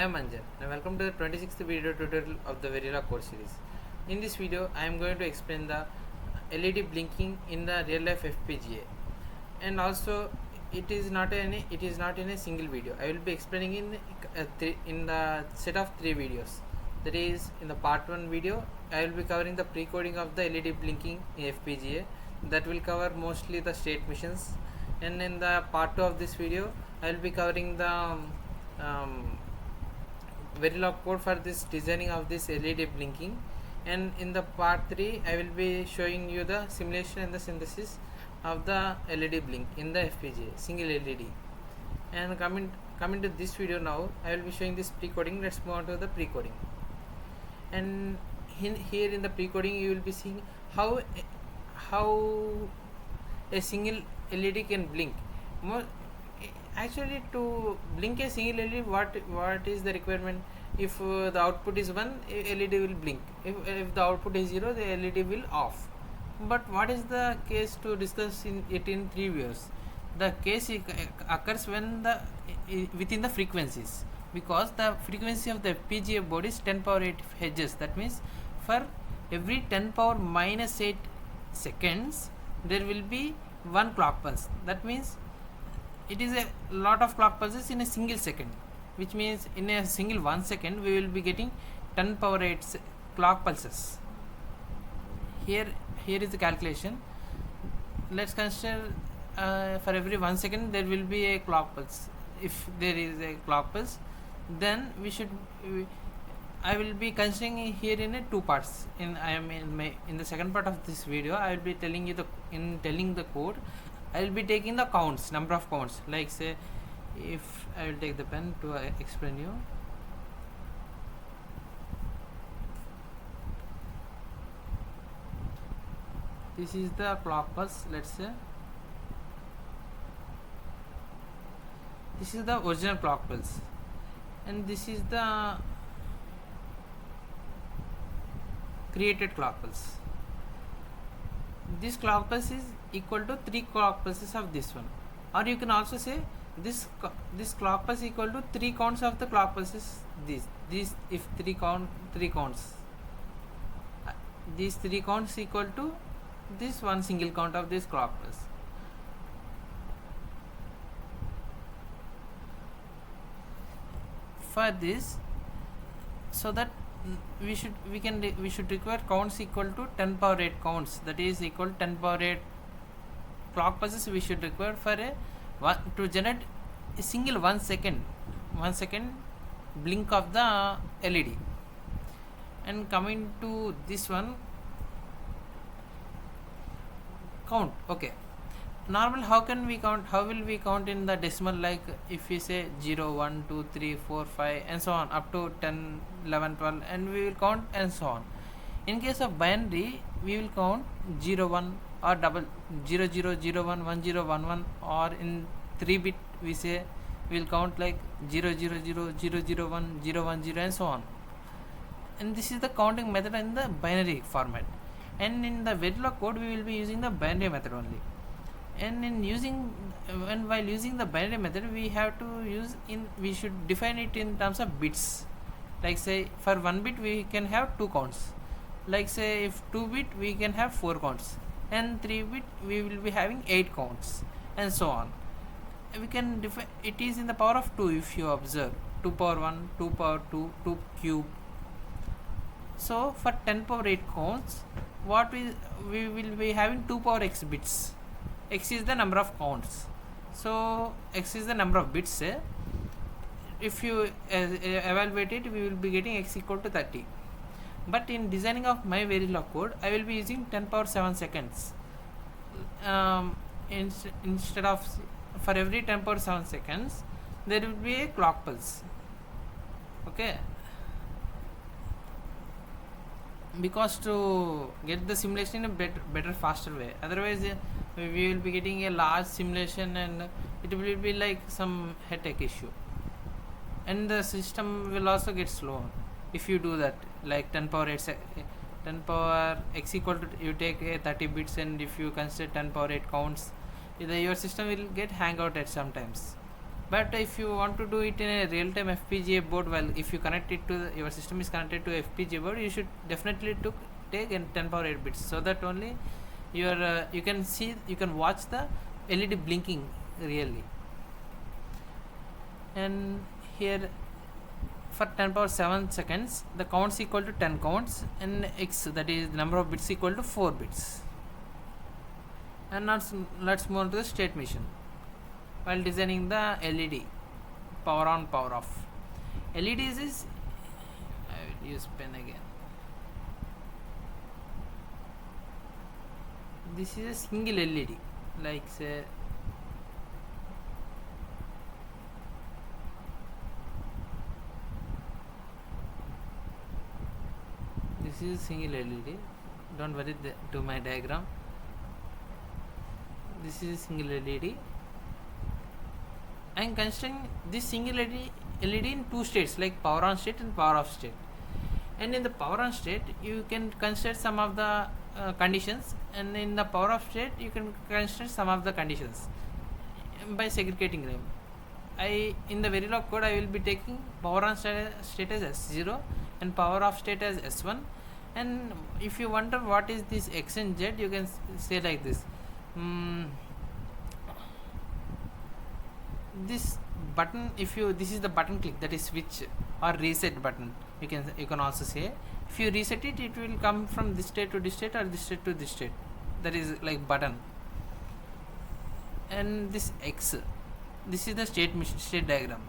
am Anjan and welcome to the 26th video tutorial of the Verilog course series. In this video, I am going to explain the LED blinking in the real life FPGA, and also it is not in a single video. I will be explaining in the set of 3 videos. That is, in the part 1 video, I will be covering the pre-coding of the LED blinking in FPGA. That will cover mostly the state machines, and in the part 2 of this video, I will be covering the Verilog code for this designing of this LED blinking, and in the part 3 I will be showing you the simulation and the synthesis of the LED blink in the FPGA single LED. And coming to this video now, I will be showing this pre-coding. Let's move on to the pre-coding. And here in the pre-coding you will be seeing how a single LED can blink. Actually, to blink a single LED, what is the requirement? If the output is 1, LED will blink. If the output is 0, the LED will off. But what is the case to discuss in 3 views? The case occurs when within the frequencies, because the frequency of the FPGA board is 10 power 8 Hz. That means for every 10 power minus 8 seconds there will be one clock pulse. That means it is a lot of clock pulses in a single second, which means in a single 1 second we will be getting 10 power 8 clock pulses. Here is the calculation. Let's consider for every 1 second there will be a clock pulse. If there is a clock pulse, then I will be considering here in 2 parts. In the second part of this video, I will be telling you telling the code, I will be taking the counts, number of counts. Like, say, if I will take the pen to explain you. This is the clock pulse. Let's say this is the original clock pulse, and this is the created clock pulse. This clock pulse is equal to 3 clock pulses of this one, or you can also say this clock pulse equal to 3 counts of the clock pulses. This if 3 counts, these 3 counts equal to this one single count of this clock pulse. For this, so that we should require counts equal to 10 power 8 counts. That is equal to 10 power 8 clock pulses we should require for to generate a single 1 second blink of the LED. And coming to this one, count. Okay, normal, how will we count in the decimal? Like, if we say 0 1 2 3 4 5 and so on up to 10 11 12, and we will count and so on. In case of binary, we will count 0 1 or 0 0 0 1 1 0 1 1, or in 3-bit we say we will count like 0 0 0 0 0 1 0 1 0 and so on. And this is the counting method in the binary format, and in the Verilog code we will be using the binary method only. And while using the binary method, we should define it in terms of bits. Like, say, for 1 bit we can have 2 counts. Like, say, if 2-bit we can have 4 counts, and 3-bit we will be having 8 counts, and so on. We can define it is in the power of 2. If you observe, 2 power 1, 2 power 2, 2 cube. So for 10 power 8 counts, we will be having 2 power x bits. X is the number of counts, so x is the number of bits. Say, if you evaluate it, we will be getting x equal to 30. But in designing of my Verilog code, I will be using 10 power 7 seconds. Instead of, for every 10 power 7 seconds there will be a clock pulse. Okay, because to get the simulation in a better faster way, otherwise we will be getting a large simulation and it will be like some headache issue, and the system will also get slow if you do that. Like 10 power x equal to, you take 30 bits, and if you consider 10 power 8 counts, your system will get hang out at sometimes. But if you want to do it in a real-time FPGA board, well, if you connect it to your system is connected to FPGA board, you should definitely take in 10 power 8 bits, so that only your you can watch the LED blinking really. And here for 10 power 7 seconds, the counts equal to 10 counts, and x, that is number of bits, equal to 4 bits. And let's move on to the state machine. While designing the LED, power on, power off. LEDs is, I will use pen again. This is a single LED, like say this is single LED. Don't worry to my diagram. This is single LED. I am considering this single LED in two states, like power on state and power off state. And in the power on state, you can consider some of the conditions, and in the power off state, you can consider some of the conditions by segregating them. In the Verilog code, I will be taking power on state as S0 and power off state as S1. And if you wonder what is this X and Z, you can say like this. This button, this is the button click, that is switch or reset button, you can also say. If you reset it, it will come from this state to this state, or this state to this state, that is like button. And this X, this is the state diagram,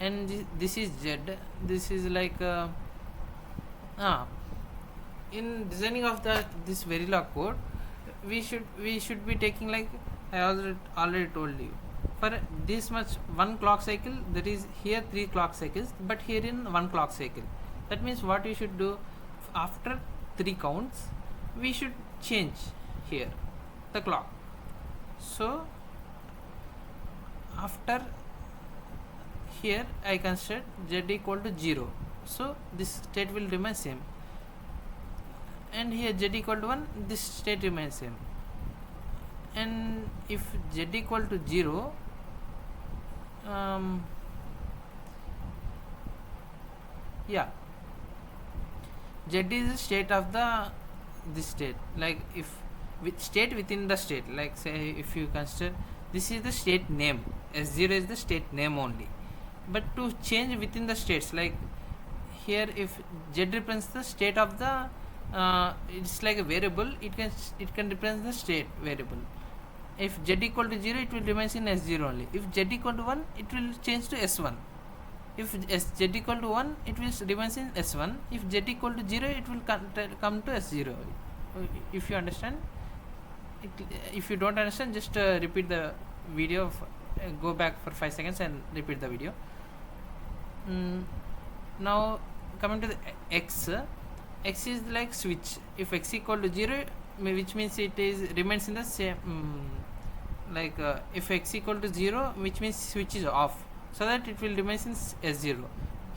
and this is Z, this is like in designing of this Verilog code, we should be taking, like I already told you, for this much 1 clock cycle, there is here 3 clock cycles, but here in 1 clock cycle. That means what we should do, after 3 counts, we should change here the clock. So after here I consider Z equal to 0, so this state will remain same, and here Z equal to 1, this state remains same. And if Z equal to 0, Z is the state of this state, like if with state within the state, like say if you consider this is the state name, S0 is the state name only, but to change within the states, like here if Z represents the state of the it's like a variable, it can represent the state variable. If Z equal to 0, it will remain in S0 only. If Z equal to 1, it will change to S1. If Z equal to 1, it will remain in S1. If Z equal to 0, it will come to S0. If you understand, if you don't understand, just repeat the video, go back for 5 seconds and repeat the video. Now coming to the X is like switch. If X equal to 0, which means it remains in the same, like if X equal to 0, which means switch is off, so that it will remain in S0.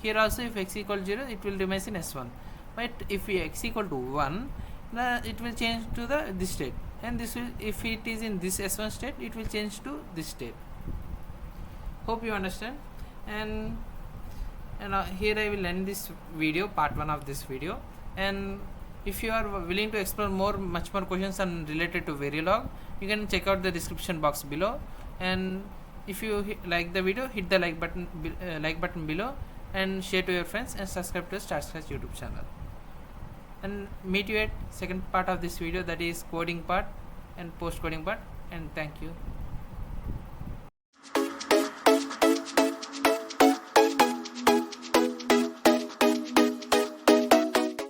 Here also if X equal to 0, it will remain in S1. But if X equal to 1, it will change to this state, and this will, if it is in this S1 state, it will change to this state. Hope you understand. And here I will end this video, part 1 of this video. And if you are willing to explore much more questions related to Verilog, you can check out the description box below. And if you like the video, hit the like button below, and share to your friends, and subscribe to the Start Scratch YouTube channel. And meet you at second part of this video, that is coding part and post coding part. And thank you.